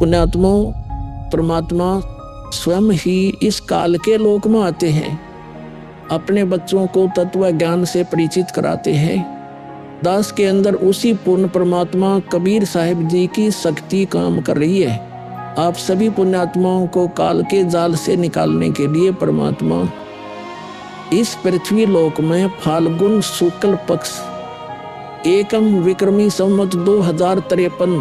पुण्यात्माओं, परमात्मा स्वयं ही इस काल के लोक में आते हैं, अपने बच्चों को तत्व ज्ञान से परिचित कराते हैं। दास के अंदर उसी पूर्ण परमात्मा कबीर साहिब जी की शक्ति काम कर रही है। आप सभी पुण्यात्माओं को काल के जाल से निकालने के लिए परमात्मा इस पृथ्वी लोक में फाल्गुन शुक्ल पक्ष एकम विक्रमी संवत 2053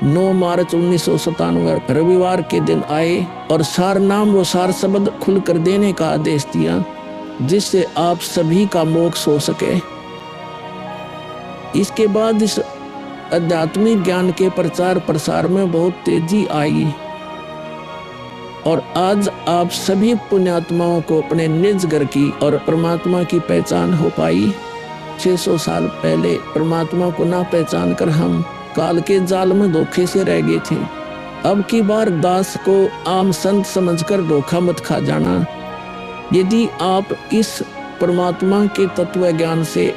9 मार्च 1997 रविवार के दिन आए और सार नाम व सार शब्द खुल कर देने का आदेश दिया, जिससे आप सभी का मोक्ष हो सके। इसके बाद इस आध्यात्मिक ज्ञान के प्रचार प्रसार में बहुत तेजी आई और आज आप सभी पुण्यात्माओं को अपने निज घर की और परमात्मा की पहचान हो पाई। 600 साल पहले परमात्मा को ना पहचान कर हम काल के जाल में धोखे से रह गए थे। अब की बार दास को आम संत समझकर धोखा मत खा जाना। यदि आप इस परमात्मा के तत्व ज्ञान से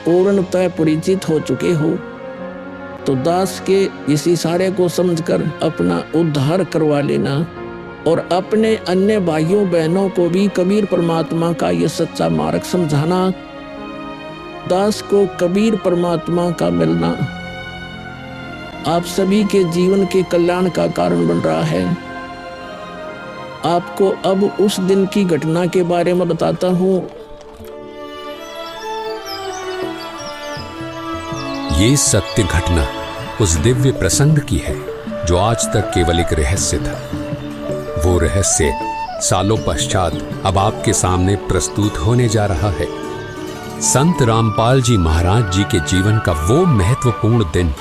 पूर्णतः परिचित हो चुके हो तो दास के इस इशारे को समझकर अपना उद्धार करवा लेना और अपने अन्य भाइयों बहनों को भी कबीर परमात्मा का यह सच्चा मार्ग समझाना। दास को कबीर परमात्मा का मिलना आप सभी के जीवन के कल्याण का कारण बन रहा है। आपको अब उस दिन की घटना के बारे में बताता हूँ। ये सत्य घटना उस दिव्य प्रसंग की है जो आज तक केवल एक रहस्य था। वो रहस्य सालों पश्चात अब आपके सामने प्रस्तुत होने जा रहा है। संत रामपाल जी महाराज जी के जीवन का वो महत्वपूर्ण दिन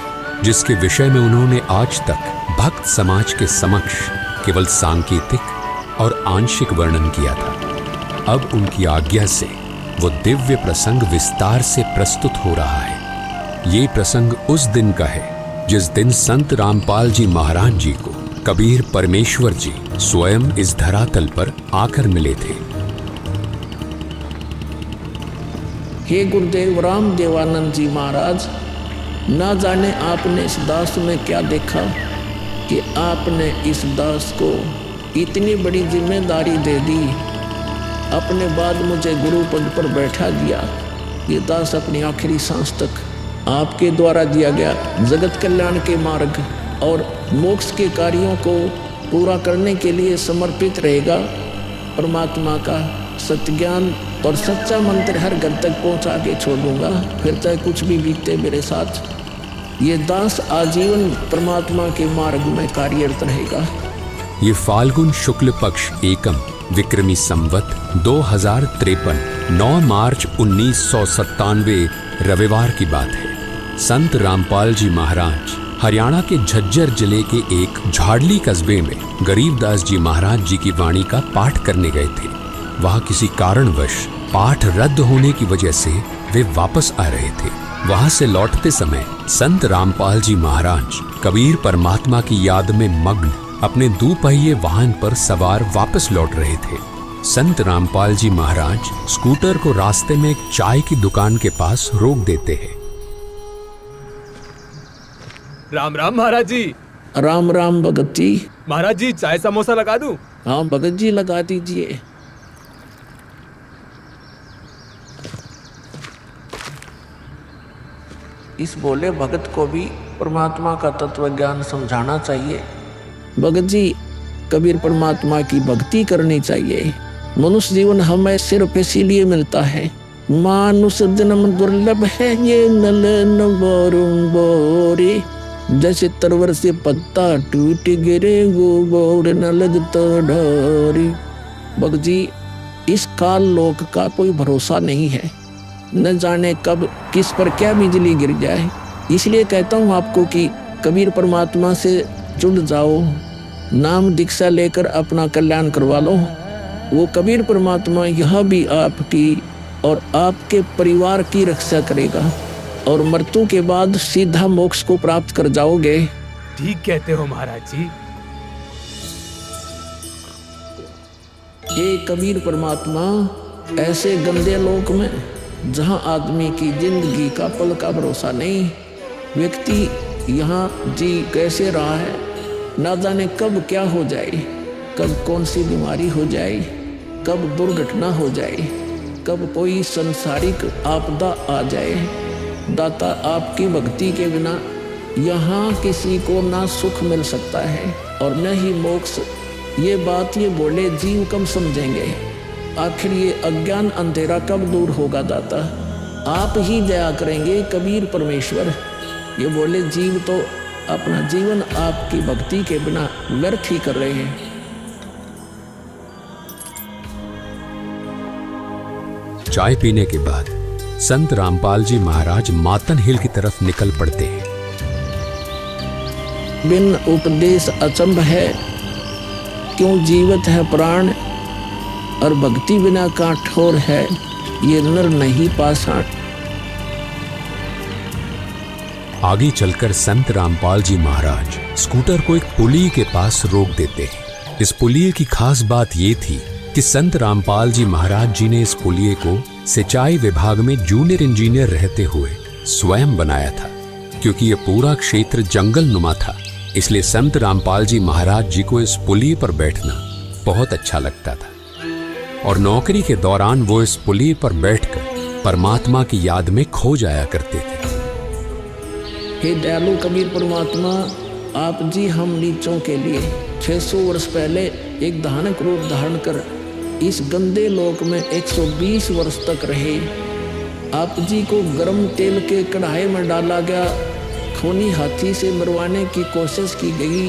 जिसके विषय में उन्होंने आज तक भक्त समाज के समक्ष केवल सांकेतिक और आंशिक वर्णन किया था, अब उनकी आज्ञा से वो दिव्य प्रसंग विस्तार से प्रस्तुत हो रहा है। ये प्रसंग उस दिन का है जिस दिन संत रामपाल जी महाराज जी को कबीर परमेश्वर जी स्वयं इस धरातल पर आकर मिले थे। हे गुरुदेव राम देवानंद जी महाराज, ना जाने आपने इस दास में क्या देखा कि आपने इस दास को इतनी बड़ी जिम्मेदारी दे दी। अपने बाद मुझे गुरु पद पर बैठा दिया। ये दास अपनी आखिरी सांस तक आपके द्वारा दिया गया जगत कल्याण के मार्ग और मोक्ष के कार्यों को पूरा करने के लिए समर्पित रहेगा। परमात्मा का सत्य ज्ञान और सच्चा मंत्र हर घर तक पहुंचा के छोड़ दूंगा, फिर चाहे कुछ भी बीते मेरे साथ। ये दास आजीवन परमात्मा के मार्ग में कार्यरत रहेगा। ये फाल्गुन शुक्ल पक्ष एकम विक्रमी संवत 2053 9 मार्च 1997 रविवार की बात है। संत रामपाल जी महाराज हरियाणा के झज्जर जिले के एक झाड़ली कस्बे में गरीबदास जी महाराज जी की वाणी का पाठ करने गए थे। वहां किसी कारणवश पाठ रद्द होने की वजह से वे वापस आ रहे थे। वहां से लौटते समय संत रामपाल जी महाराज कबीर परमात्मा की याद में मग्न अपने दुपहिए वाहन पर सवार वापस लौट रहे थे। संत रामपाल जी महाराज स्कूटर को रास्ते में एक चाय की दुकान के पास रोक देते हैं। राम राम महाराज जी। राम राम भगत जी। महाराज जी चाय समोसा लगा दूं? हाँ भगत जी लगा दीजिए। इस बोले भगत को भी परमात्मा का तत्व ज्ञान समझाना चाहिए। भगत जी, कबीर परमात्मा की भक्ति करनी चाहिए। मनुष्य जीवन हमें सिर्फ इसीलिए मिलता है। मानुष जन्म दुर्लभ है ये नलन बोरे, जैसे तरवर से पत्ता टूट गिरे वो बोर न लगता ढोरी। भगत जी, इस काल लोक का कोई भरोसा नहीं है, न जाने कब किस पर क्या बिजली गिर जाए। इसलिए कहता हूँ आपको कि कबीर परमात्मा से जुड़ जाओ, नाम दीक्षा लेकर अपना कल्याण करवा लो। वो कबीर परमात्मा यह भी आपकी और आपके परिवार की रक्षा करेगा और मृत्यु के बाद सीधा मोक्ष को प्राप्त कर जाओगे। ठीक कहते हो महाराज जी। हे कबीर परमात्मा, ऐसे गंदे लोक में जहाँ आदमी की जिंदगी का पल का भरोसा नहीं, व्यक्ति यहाँ जी कैसे रहा है ना जाने कब क्या हो जाए, कब कौन सी बीमारी हो जाए, कब दुर्घटना हो जाए, कब कोई संसारिक आपदा आ जाए। दाता, आपकी भक्ति के बिना यहाँ किसी को ना सुख मिल सकता है और न ही मोक्ष। ये बात ये बोले जीव कब समझेंगे? आखिर ये अज्ञान अंधेरा कब दूर होगा दाता? आप ही दया करेंगे कबीर परमेश्वर। ये बोले जीव तो अपना जीवन आपकी भक्ति के बिना व्यर्थ ही कर रहे हैं। चाय पीने के बाद संत रामपाल जी महाराज मातन हिल की तरफ निकल पड़ते हैं। बिन उपदेश अचंभ है, क्यों जीवत है प्राण, और भक्ति बिना काठोर है, ये नर नहीं पाषाण। आगे चलकर संत रामपाल जी महाराज स्कूटर को एक पुलिये के पास रोक देते हैं। इस पुलिये की खास बात ये थी कि संत रामपाल जी महाराज जी ने इस पुलिये को सिंचाई विभाग में जूनियर इंजीनियर रहते हुए स्वयं बनाया था। क्योंकि यह पूरा क्षेत्र जंगल नुमा था, इसलिए संत रामपाल जी महाराज जी को इस पुलिये पर बैठना बहुत अच्छा लगता था और नौकरी के दौरान वो इस पुलिये पर बैठकर परमात्मा की याद में खो जाया करते थे। हे दयालु कबीर परमात्मा, आप जी हम नीचों के लिए 600 वर्ष पहले एक धानक रूप धारण कर इस गंदे लोक में 120 वर्ष तक रहे। आप जी को गर्म तेल के कढ़ाई में डाला गया, खूनी हाथी से मरवाने की कोशिश की गई,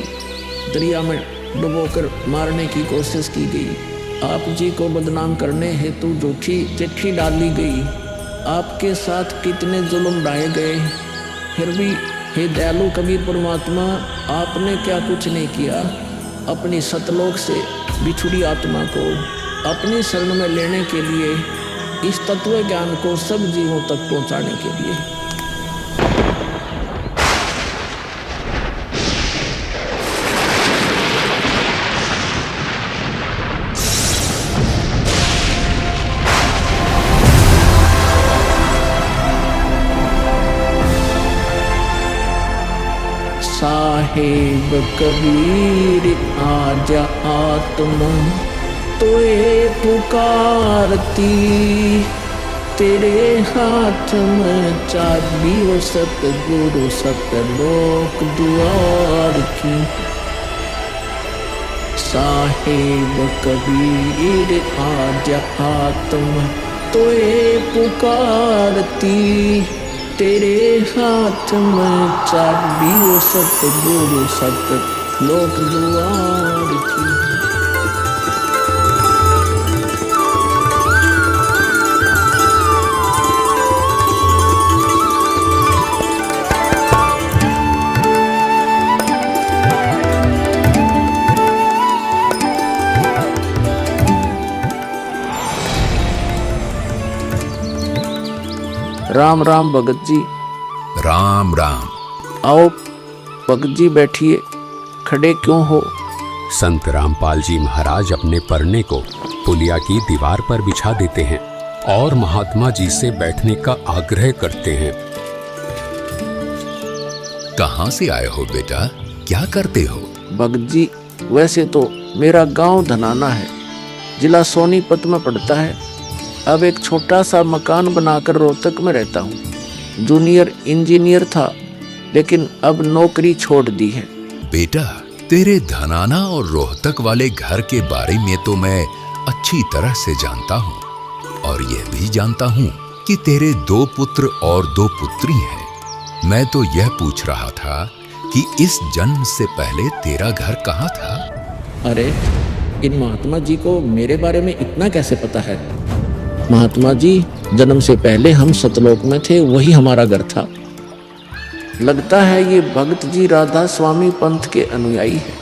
दरिया में डुबोकर मारने की कोशिश की गई। आप जी को बदनाम करने हेतु झूठी चिट्ठी डाली गई। आपके साथ कितने जुल्म ढाए गए, फिर भी हे दयालु कबीर परमात्मा, आपने क्या कुछ नहीं किया अपनी सतलोक से बिछुड़ी आत्मा को अपनी शरण में लेने के लिए, इस तत्व ज्ञान को सब जीवों तक पहुंचाने के लिए। साहेब कबीर आजा आत्मा तोए पुकारती, तेरे हाथ में चाबी हो सतगुरु सतलोक द्वार की। साहेब कबीर आजा आत्मा तोए पुकारती, तेरे हाथ में चाबी हो सतगुरु सतलोक द्वार की। राम राम भगत जी। राम राम। आओ भगत जी बैठिए, खड़े क्यों हो? संत रामपाल जी महाराज अपने परने को पुलिया की दीवार पर बिछा देते हैं और महात्मा जी से बैठने का आग्रह करते हैं। कहाँ से आए हो बेटा, क्या करते हो? भगत जी, वैसे तो मेरा गांव धनाना है, जिला सोनीपत में पड़ता है। अब एक छोटा सा मकान बनाकर रोहतक में रहता हूँ। जूनियर इंजीनियर था, लेकिन अब नौकरी छोड़ दी है। बेटा, तेरे धनाना और रोहतक वाले घर के बारे में तो मैं अच्छी तरह से जानता हूँ और यह भी जानता हूँ कि तेरे 2 पुत्र और 2 पुत्री हैं। मैं तो यह पूछ रहा था कि इस जन्म से पहले तेरा घर कहाँ था? अरे, इन महात्मा जी को मेरे बारे में इतना कैसे पता है? महात्मा जी, जन्म से पहले हम सतलोक में थे, वही हमारा घर था। लगता है ये भगत जी राधा स्वामी पंथ के अनुयायी हैं।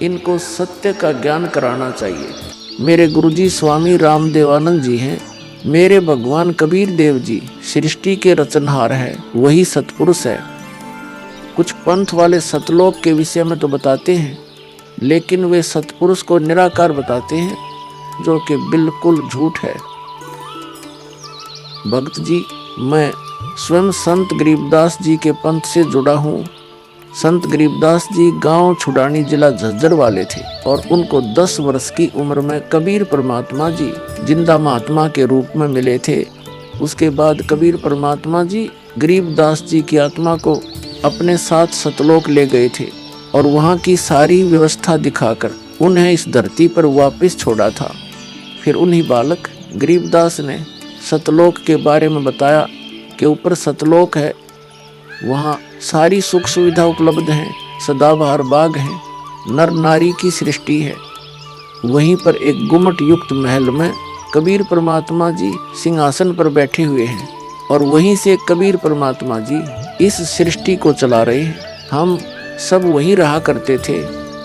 इनको सत्य का ज्ञान कराना चाहिए। मेरे गुरुजी स्वामी रामदेवानंद जी हैं। मेरे भगवान कबीर देव जी सृष्टि के रचनहार हैं, वही सतपुरुष है। कुछ पंथ वाले सतलोक के विषय में तो बताते हैं, लेकिन वे सतपुरुष को निराकार बताते हैं, जो कि बिल्कुल झूठ है। भक्त जी, मैं स्वयं संत गरीबदास जी के पंथ से जुड़ा हूँ। संत गरीबदास जी गांव छुडानी जिला झज्जर वाले थे और उनको 10 वर्ष की उम्र में कबीर परमात्मा जी जिंदा महात्मा के रूप में मिले थे। उसके बाद कबीर परमात्मा जी गरीबदास जी की आत्मा को अपने साथ सतलोक ले गए थे और वहाँ की सारी व्यवस्था दिखाकर उन्हें इस धरती पर वापस छोड़ा था। फिर उन्हीं बालक गरीबदास ने सतलोक के बारे में बताया कि ऊपर सतलोक है, वहाँ सारी सुख सुविधा उपलब्ध हैं, सदाबहार बाग हैं, नर नारी की सृष्टि है। वहीं पर एक गुम्मट युक्त महल में कबीर परमात्मा जी सिंहासन पर बैठे हुए हैं और वहीं से कबीर परमात्मा जी इस सृष्टि को चला रहे हैं। हम सब वहीं रहा करते थे,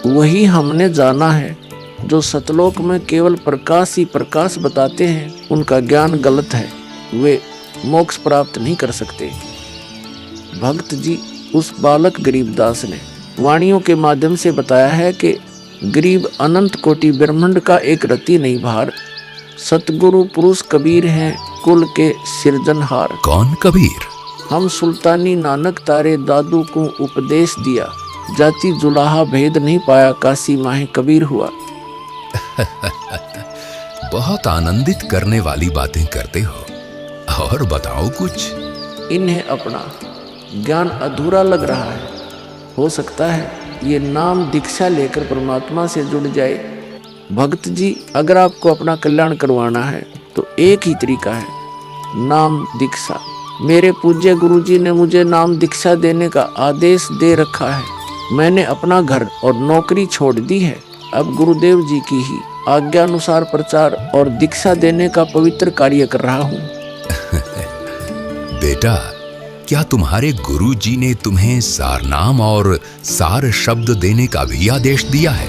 वही हमने जाना है। जो सतलोक में केवल प्रकाश ही प्रकाश बताते हैं उनका ज्ञान गलत है, वे मोक्ष प्राप्त नहीं कर सकते। भक्त जी उस बालक गरीबदास ने वाणियों के माध्यम से बताया है कि गरीब अनंत कोटि ब्रह्मांड का एक रति नहीं भार, सतगुरु पुरुष कबीर हैं कुल के सिरजनहार। कौन कबीर? हम सुल्तानी नानक तारे दादू को उपदेश दिया, जाति जुलाहा भेद नहीं पाया, काशी माहे कबीर हुआ। बहुत आनंदित करने वाली बातें करते हो, और बताओ कुछ। इन्हें अपना ज्ञान अधूरा लग रहा है, हो सकता है ये नाम दीक्षा लेकर परमात्मा से जुड़ जाए। भक्त जी अगर आपको अपना कल्याण करवाना है तो एक ही तरीका है, नाम दीक्षा। मेरे पूज्य गुरु जी ने मुझे नाम दीक्षा देने का आदेश दे रखा है। मैंने अपना घर और नौकरी छोड़ दी है, अब गुरुदेव जी की ही आज्ञा अनुसार प्रचार और दीक्षा देने का पवित्र कार्य कर रहा हूँ। बेटा, क्या तुम्हारे गुरु जी ने तुम्हें सारनाम और सार शब्द देने का भी आदेश दिया है?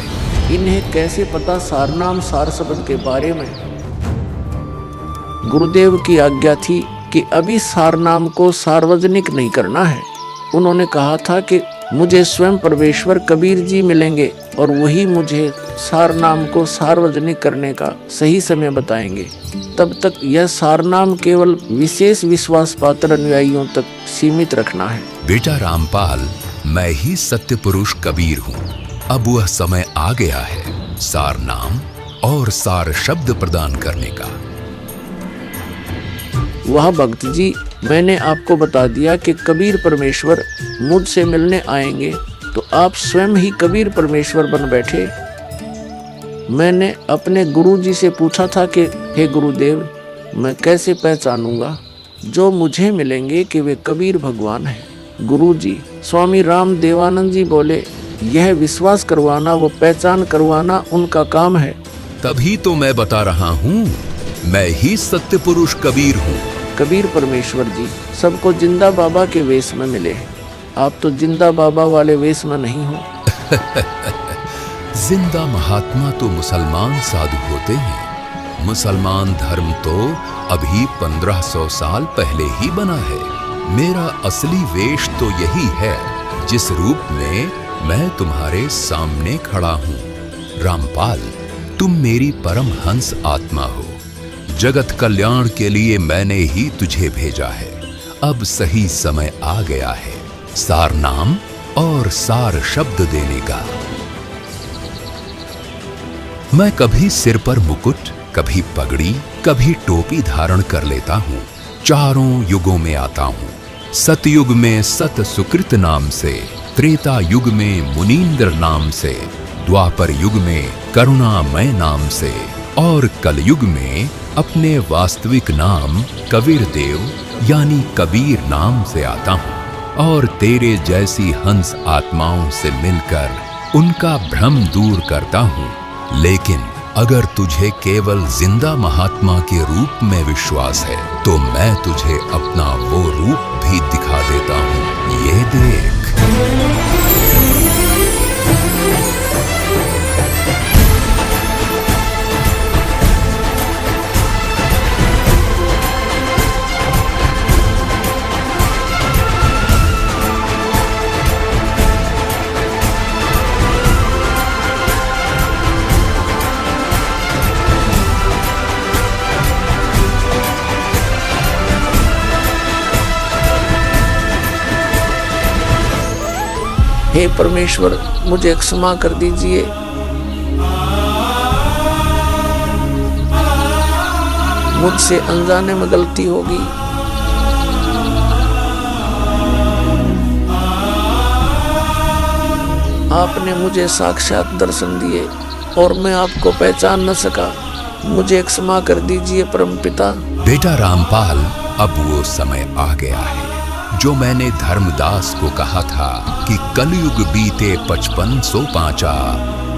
इन्हें कैसे पता सारनाम सार शब्द के बारे में? गुरुदेव की आज्ञा थी कि अभी सारनाम को सार्वजनिक नहीं करना है। उन्होंने कहा था कि मुझे स्वयं परमेश्वर कबीर जी मिलेंगे और वही मुझे सारनाम को सार्वजनिक करने का सही समय बताएंगे। तब तक यह सारनाम केवल विशेष विश्वास पात्र अनुयायियों तक सीमित रखना है। बेटा रामपाल, मैं ही सत्य पुरुष कबीर हूँ। अब वह समय आ गया है सारनाम और सार शब्द प्रदान करने का। वह भक्त जी, मैंने आपको बता दिया कि कबीर परमेश्वर मुझसे मिलने आएंगे, तो आप स्वयं ही कबीर परमेश्वर बन बैठे। मैंने अपने गुरु जी से पूछा था कि हे गुरुदेव, मैं कैसे पहचानूंगा जो मुझे मिलेंगे कि वे कबीर भगवान हैं? गुरु जी स्वामी राम देवानंद जी बोले, यह विश्वास करवाना व पहचान करवाना उनका काम है। तभी तो मैं बता रहा हूँ, मैं ही सत्य पुरुष कबीर हूँ। कबीर परमेश्वर जी सबको जिंदा बाबा के वेश में मिले हैं, आप तो जिंदा बाबा वाले वेश में नहीं हो। जिंदा महात्मा तो मुसलमान साधु होते हैं। मुसलमान धर्म तो अभी 1500 साल पहले ही बना है। मेरा असली वेश तो यही है जिस रूप में मैं तुम्हारे सामने खड़ा हूँ। रामपाल, तुम मेरी परम हंस आत्मा हो। जगत कल्याण के लिए मैंने ही तुझे भेजा है। अब सही समय आ गया है सार नाम और सार शब्द देने का। मैं कभी सिर पर मुकुट, कभी पगड़ी, कभी टोपी धारण कर लेता हूँ। चारों युगों में आता हूँ। सतयुग में सत सुकृत नाम से, त्रेता युग में मुनींद्र नाम से, द्वापर युग में करुणामय नाम से और कलयुग में अपने वास्तविक नाम कबीर देव यानी कबीर नाम से आता हूँ और तेरे जैसी हंस आत्माओं से मिलकर उनका भ्रम दूर करता हूँ। लेकिन अगर तुझे केवल जिंदा महात्मा के रूप में विश्वास है तो मैं तुझे अपना वो रूप भी दिखा देता हूँ। ये देख। हे परमेश्वर, मुझे क्षमा कर दीजिए। मुझसे अनजाने में गलती होगी। आपने मुझे साक्षात दर्शन दिए और मैं आपको पहचान न सका। मुझे क्षमा कर दीजिए परमपिता। बेटा रामपाल, अब वो समय आ गया है जो मैंने धर्मदास को कहा था कि कलयुग बीते 5500 पांचा,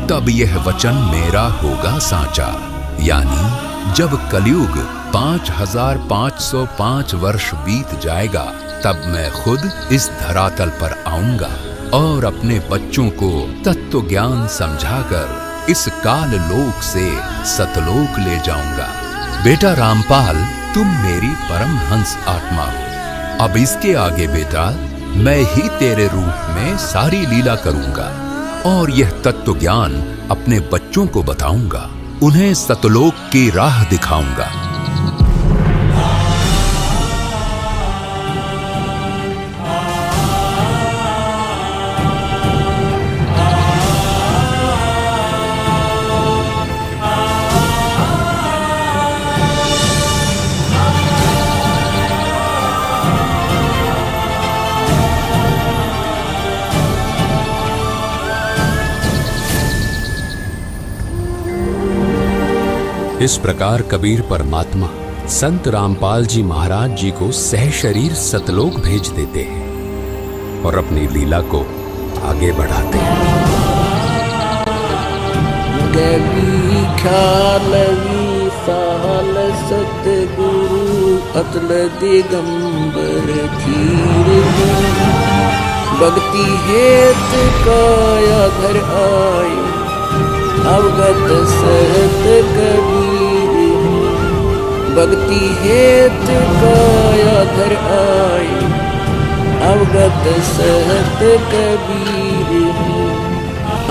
तब यह वचन मेरा होगा साचा। यानी जब कलयुग 5505 वर्ष बीत जाएगा, तब मैं खुद इस धरातल पर आऊंगा और अपने बच्चों को तत्व ज्ञान समझाकर इस काल लोक से सतलोक ले जाऊंगा। बेटा रामपाल, तुम मेरी परम हंस आत्मा हो। अब इसके आगे बेटा, मैं ही तेरे रूप में सारी लीला करूंगा और यह तत्व ज्ञान अपने बच्चों को बताऊंगा, उन्हें सतलोक की राह दिखाऊंगा। इस प्रकार कबीर परमात्मा संत रामपाल जी महाराज जी को सह शरीर सतलोक भेज देते हैं और अपनी लीला को आगे बढ़ाते हैं। गली ख्यालवी साल सतगुरु अतल दिगंबर धीर भक्ति हेत काया घर आए अवगत सहत कबीर। भक्ति हेत काया घर आए अवगत सहत कबीर।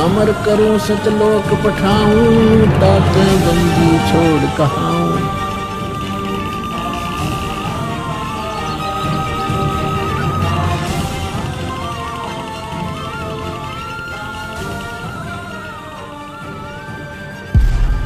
अमर करूं सतलोक पठाऊं तात बंदी छोड़ कहाऊं।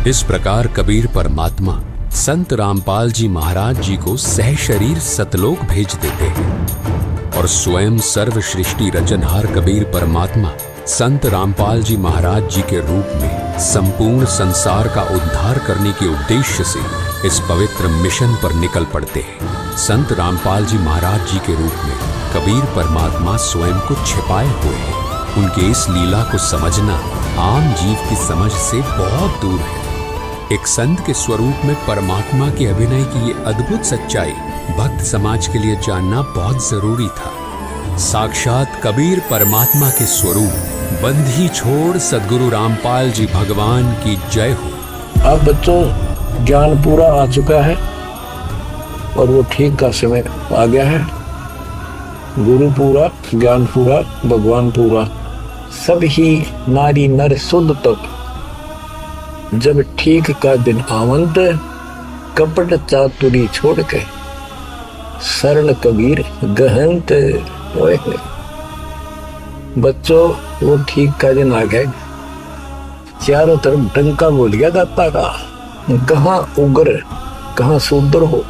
इस प्रकार कबीर परमात्मा संत रामपाल जी महाराज जी को सह शरीर सतलोक भेज देते हैं और स्वयं सर्व सृष्टि रचनहार कबीर परमात्मा संत रामपाल जी महाराज जी के रूप में संपूर्ण संसार का उद्धार करने के उद्देश्य से इस पवित्र मिशन पर निकल पड़ते हैं। संत रामपाल जी महाराज जी के रूप में कबीर परमात्मा स्वयं को छिपाए हुए हैं। उनके इस लीला को समझना आम जीव की समझ से बहुत दूर है। एक संत के स्वरूप में परमात्मा के अभिनय की ये अद्भुत सच्चाई भक्त समाज के लिए जानना बहुत जरूरी था। साक्षात कबीर परमात्मा के स्वरूप बंधी छोड़ सद्गुरु रामपाल जी भगवान की जय हो। अब बच्चों, ज्ञान पूरा आ चुका है और वो ठीक का समय आ गया है। गुरु पूरा, ज्ञान पूरा, भगवान पूरा, सब ही नारी नर शुद्ध तक जब ठीक का दिन आवंत कपट चातुरी छोड़ के शरण कबीर गहंत। बच्चों, वो ठीक का दिन आ गए। चारों तरफ डंका बोल गया दाता का। कहाँ उग्र, कहाँ शूद्र हो,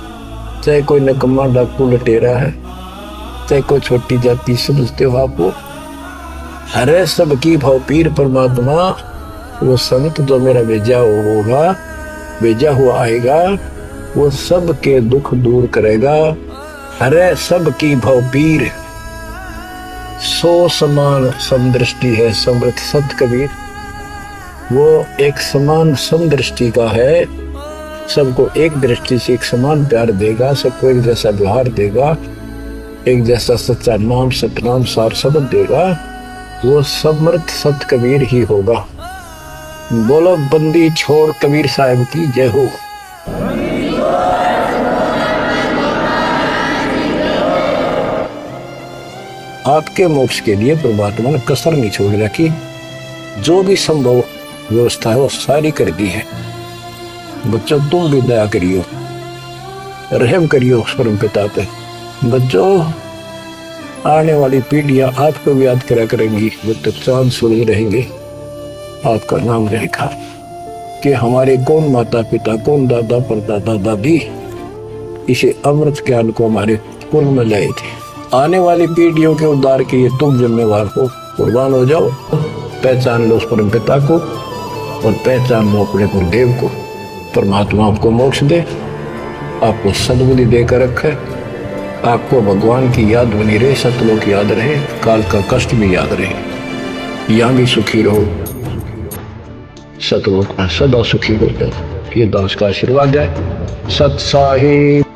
चाहे कोई नकम्मा डाकू लटेरा है, चाहे कोई छोटी जाति समझते हो आपको, अरे सबकी भाव पीर परमात्मा वो संत जो मेरा भेजा होगा, भेजा हुआ आएगा, वो सबके दुख दूर करेगा। अरे सबकी भाव पीर सो समान समदृष्टि है समृत सत कबीर। वो एक समान समदृष्टि का है, सबको एक दृष्टि से एक समान प्यार देगा, सबको एक जैसा व्यवहार देगा, एक जैसा सच्चा नाम सतनाम सार शब्द देगा। वो समर्थ सत कबीर ही होगा। बोलो बंदी छोड़ कबीर साहब की जय हो। आपके मोक्ष के लिए परमात्मा ने कसर नहीं छोड़ रखी। जो भी संभव व्यवस्था है वो सारी कर दी है। बच्चों, तुम भी दया करियो, रहम करियो परम पिता पे। बच्चों, आने वाली पीढ़ियां आपको भी याद करा करेंगी, जब तक चांद सूरज रहेंगे आपका नाम रहेगा कि हमारे कौन माता पिता, कौन दादा परदादा दादी इसे अमृत ज्ञान को हमारे कुल में लाए थे। आने वाली पीढ़ियों के उद्धार के लिए तुम जिम्मेवार हो, कुर्बान हो जाओ। पहचान लो उस परम पिता को और पहचान लो अपने गुरुदेव को। परमात्मा आपको मोक्ष दे, आपको सद्बुद्धि देकर रखे, आपको भगवान की याद बनी रहे, सतलोक याद रहे, काल का कष्ट भी याद रहे, यहाँ भी सुखी रहो, सतलोक में सदा सुखी हो जाए। ये दास का आशीर्वाद है। सत साहिब।